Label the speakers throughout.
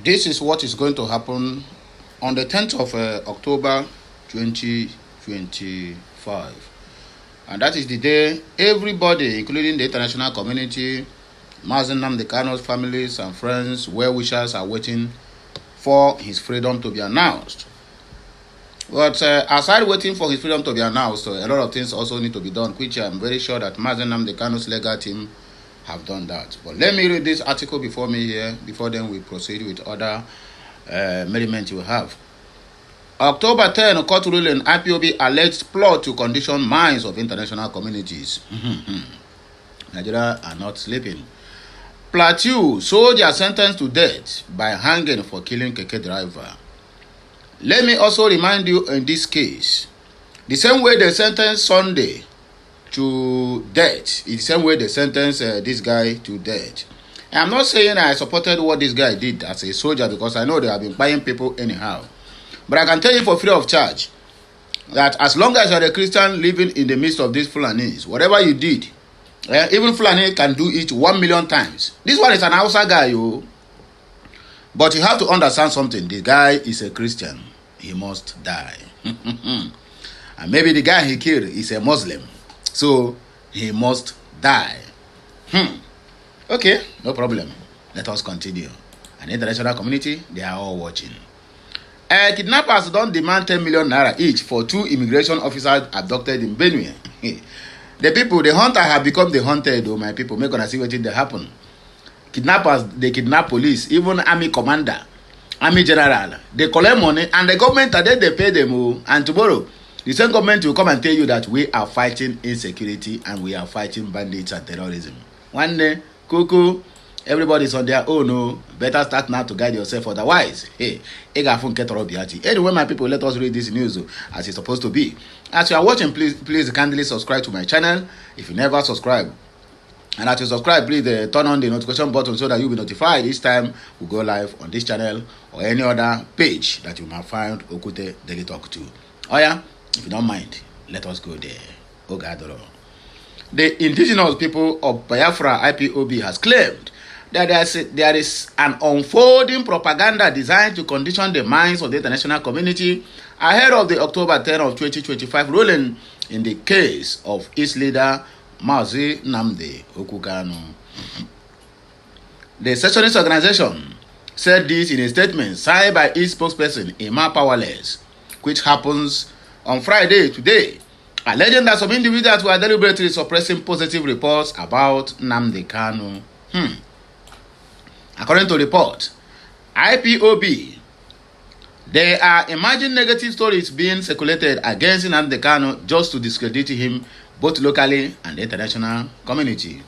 Speaker 1: This is what is going to happen on the 10th of October 2025. And that is the day everybody, including the international community, Mazi Nnamdi Kanu's families and friends, well-wishers, are waiting for his freedom to be announced. But aside waiting for his freedom to be announced, a lot of things also need to be done, which I'm very sure that Mazi Nnamdi Kanu's legal team have done that. But let me read this article before me here, before then we proceed with other merriment we have. October 10, court ruling, IPOB alleged plot to condition minds of international communities. Nigeria are not sleeping. Plateau soldier sentenced to death by hanging for killing keke driver. Let me also remind you, in this case, the same way they sentenced Sunday to death, it's the same way they sentenced this guy to death. I'm not saying I supported what this guy did as a soldier, because I know they have been buying people anyhow. But I can tell you for free of charge that as long as you are a Christian living in the midst of these Fulanis, whatever you did, even Fulani can do it 1 million times. This one is an Hausa guy, yo. But you have to understand something. The guy is a Christian. He must die. And maybe the guy he killed is a Muslim. So he must die. Okay, no problem. Let us continue. And the international community, they are all watching. Kidnappers don't demand 10 million naira each for 2 immigration officers abducted in Benue. The people, the hunter have become the hunted, oh my people. Make gonna see what did happen. Kidnappers, they kidnap police, even army commander, army general. They collect money and the government today they pay them. Oh, and tomorrow, the same government will come and tell you that we are fighting insecurity and we are fighting bandits and terrorism. One day, cuckoo. Everybody's on their own. No, better start now to guide yourself. Otherwise, hey, anyway, my people, let us read this news as it's supposed to be. As you are watching, please kindly subscribe to my channel if you never subscribe. And as you subscribe, please turn on the notification button so that you'll be notified each time we go live on this channel or any other page that you might find Okute Daily Talk to. Oh yeah, if you don't mind, let us go there. Ogadoro. The indigenous people of Biafra IPOB has claimed that there is an unfolding propaganda designed to condition the minds of the international community ahead of the October 10 of 2025 ruling in the case of its leader Mazi Nnamdi Kanu. The secessionist organization said this in a statement signed by its spokesperson Emma Powerless, which happens on Friday today, alleging that some individuals were deliberately suppressing positive reports about Nnamdi Kanu. According to report, IPOB, there are emerging negative stories being circulated against Nnamdi Kanu just to discredit him both locally and the international community.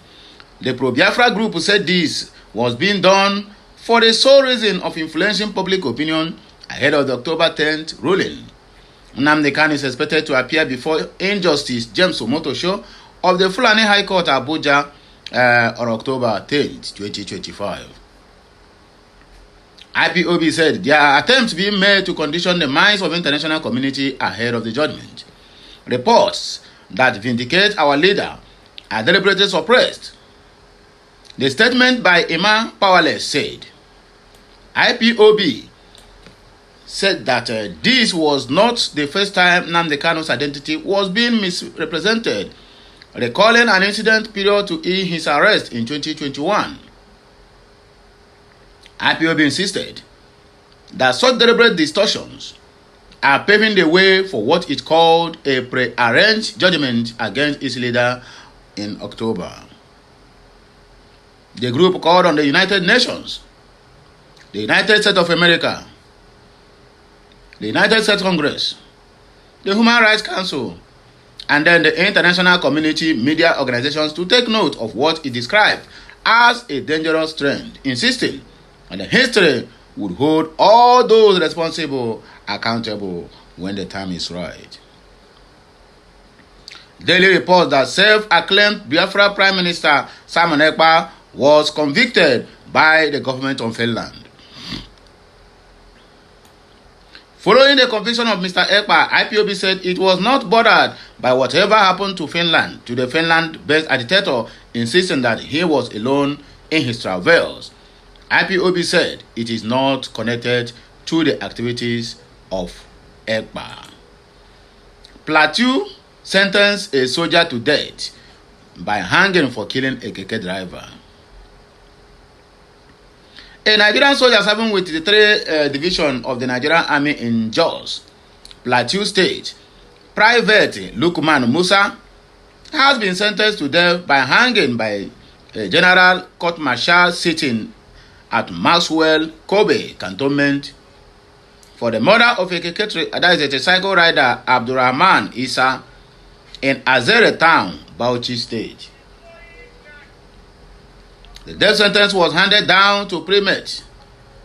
Speaker 1: The pro-Biafra group said this was being done for the sole reason of influencing public opinion ahead of the October 10th ruling. Nnamdi Kanu is expected to appear before Injustice James Omotosho of the Fulani High Court Abuja on October 10th, 2025. IPOB said there are attempts being made to condition the minds of the international community ahead of the judgment. Reports that vindicate our leader are deliberately suppressed. The statement by Emma Powerless said, IPOB said that this was not the first time Nnamdi Kanu's identity was being misrepresented, recalling an incident period to his arrest in 2021. IPOB insisted that such deliberate distortions are paving the way for what it called a pre-arranged judgment against its leader in October. The group called on the United Nations, the United States of America, the United States Congress, the Human Rights Council, and then the international community media organizations to take note of what it described as a dangerous trend, insisting and the history would hold all those responsible accountable when the time is right. Daily reports that self-acclaimed Biafra Prime Minister Simon Ekpa was convicted by the government of Finland. Following the conviction of Mr. Ekpa, IPOB said it was not bothered by whatever happened to Finland, to the Finland-based agitator insisting that he was alone in his travels. IPOB said it is not connected to the activities of ECPA. Plateau sentenced a soldier to death by hanging for killing a keke driver. A Nigerian soldier serving with the 3rd Division of the Nigerian Army in Jos, Plateau State, Private Lukman Musa, has been sentenced to death by hanging by a general court-martial sitting at Maxwell Kobe Cantonment for the murder of a tricycle rider Abdurrahman Isa in Azere Town, Bauchi State. The death sentence was handed down to Primate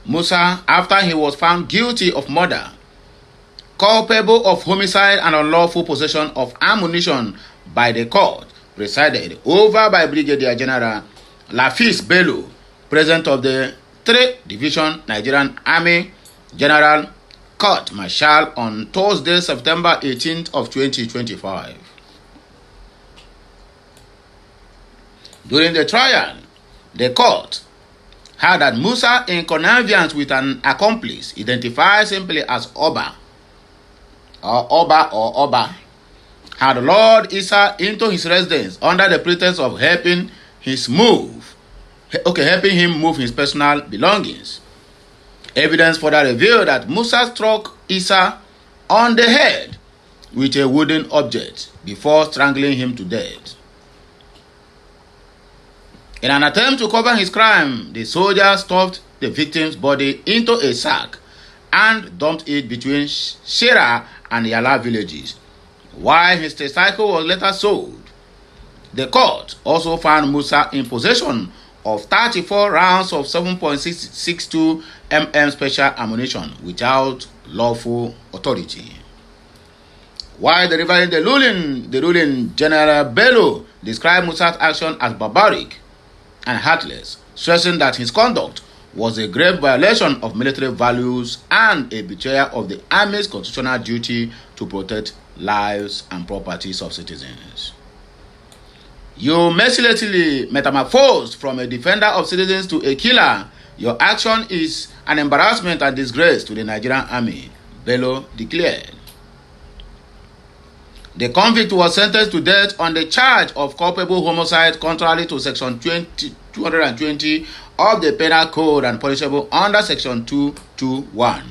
Speaker 1: Musa after he was found guilty of murder, culpable of homicide and unlawful possession of ammunition by the court presided over by Brigadier General Lafis Bello, President of the 3rd Division Nigerian Army General Court Martial on Thursday, September 18th of 2025. During the trial, the court held that Musa, in connivance with an accomplice identified simply as Oba, had lured Isa into his residence under the pretense of helping him move his personal belongings. Evidence further revealed that Musa struck Isa on the head with a wooden object before strangling him to death. In an attempt to cover his crime, the soldier stuffed the victim's body into a sack and dumped it between Shera and Yala villages, while his tricycle was later sold. The court also found Musa in possession of 34 rounds of 7.662 mm special ammunition without lawful authority. While the ruling General Bello described Musa's action as barbaric and heartless, stressing that his conduct was a grave violation of military values and a betrayal of the Army's constitutional duty to protect lives and properties of citizens. You mercilessly metamorphosed from a defender of citizens to a killer. Your action is an embarrassment and disgrace to the Nigerian Army, Bello declared. The convict was sentenced to death on the charge of culpable homicide contrary to Section 220 of the Penal Code and punishable under Section 221.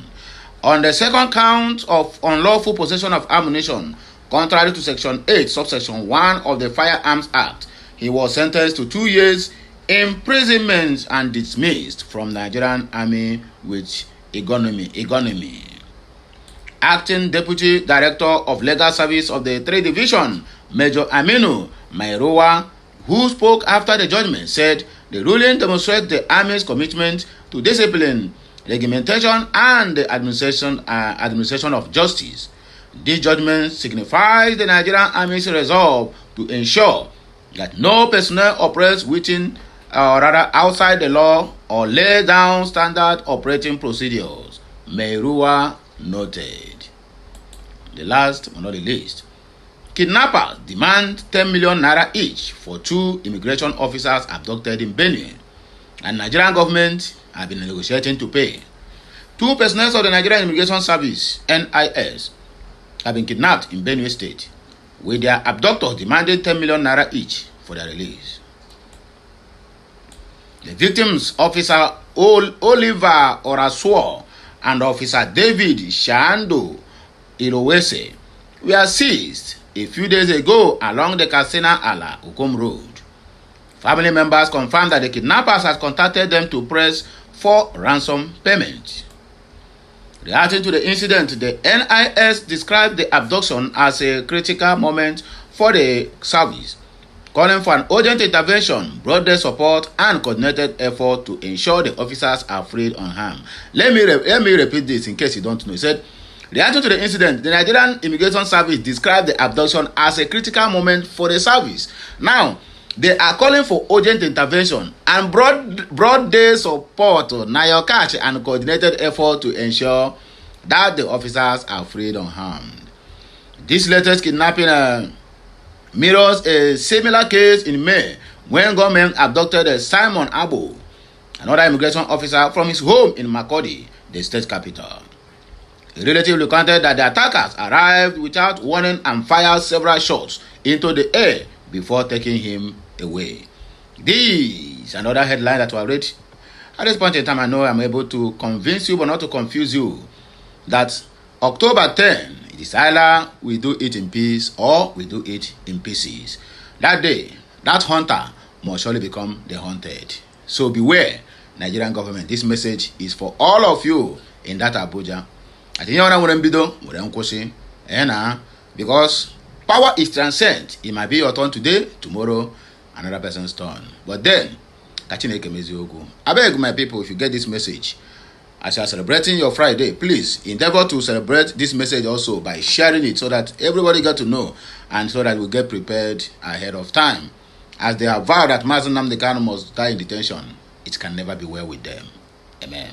Speaker 1: On the second count of unlawful possession of ammunition, contrary to Section 8, subsection 1 of the Firearms Act, he was sentenced to 2 years imprisonment and dismissed from Nigerian Army with ignominy. Acting Deputy Director of Legal Service of the 3rd Division, Major Aminu Mairowa, who spoke after the judgment, said the ruling demonstrates the Army's commitment to discipline, regimentation, and the administration of justice. This judgment signifies the Nigerian Army's resolve to ensure that no personnel operates within or rather outside the law or lay down standard operating procedures, Mairowa noted. The last but not the least, kidnappers demand 10 million naira each for 2 immigration officers abducted in Benue, and Nigerian government have been negotiating to pay. 2 personnel of the Nigerian Immigration Service (NIS) have been kidnapped in Benue State, with their abductors demanding 10 million naira each for their release. The victims, Officer Oliver Orasuo and Officer David Shando Irowese, were seized a few days ago along the Katsina-Ala Ukom Road. Family members confirmed that the kidnappers had contacted them to press for ransom payment. Reacting to the incident, the NIS described the abduction as a critical moment for the service, calling for an urgent intervention, broad-day support, and coordinated effort to ensure the officers are freed unharmed. Let me repeat this in case you don't know. He said, reacting to the incident, the Nigerian Immigration Service described the abduction as a critical moment for the service. Now, they are calling for urgent intervention and broad-day support, Nayo catch, and coordinated effort to ensure that the officers are freed unharmed. This latest kidnapping mirrors a similar case in May when government abducted Simon Abo, another immigration officer from his home in Makurdi, the state capital. A relative recounted that the attackers arrived without warning and fired several shots into the air before taking him away. This is another headline that I read. At this point in time, I know I'm able to convince you, but not to confuse you, that October 10, it is either we do it in peace or we do it in pieces. That day, that hunter must surely become the hunted. So beware, Nigerian government. This message is for all of you in that Abuja. I think because power is transcend. It might be your turn today, tomorrow, another person's turn. But then, I beg my people, if you get this message, as you are celebrating your Friday, please endeavor to celebrate this message also by sharing it so that everybody got to know and so that we get prepared ahead of time. As they have vowed that Umunnem must die in detention, it can never be well with them. Amen.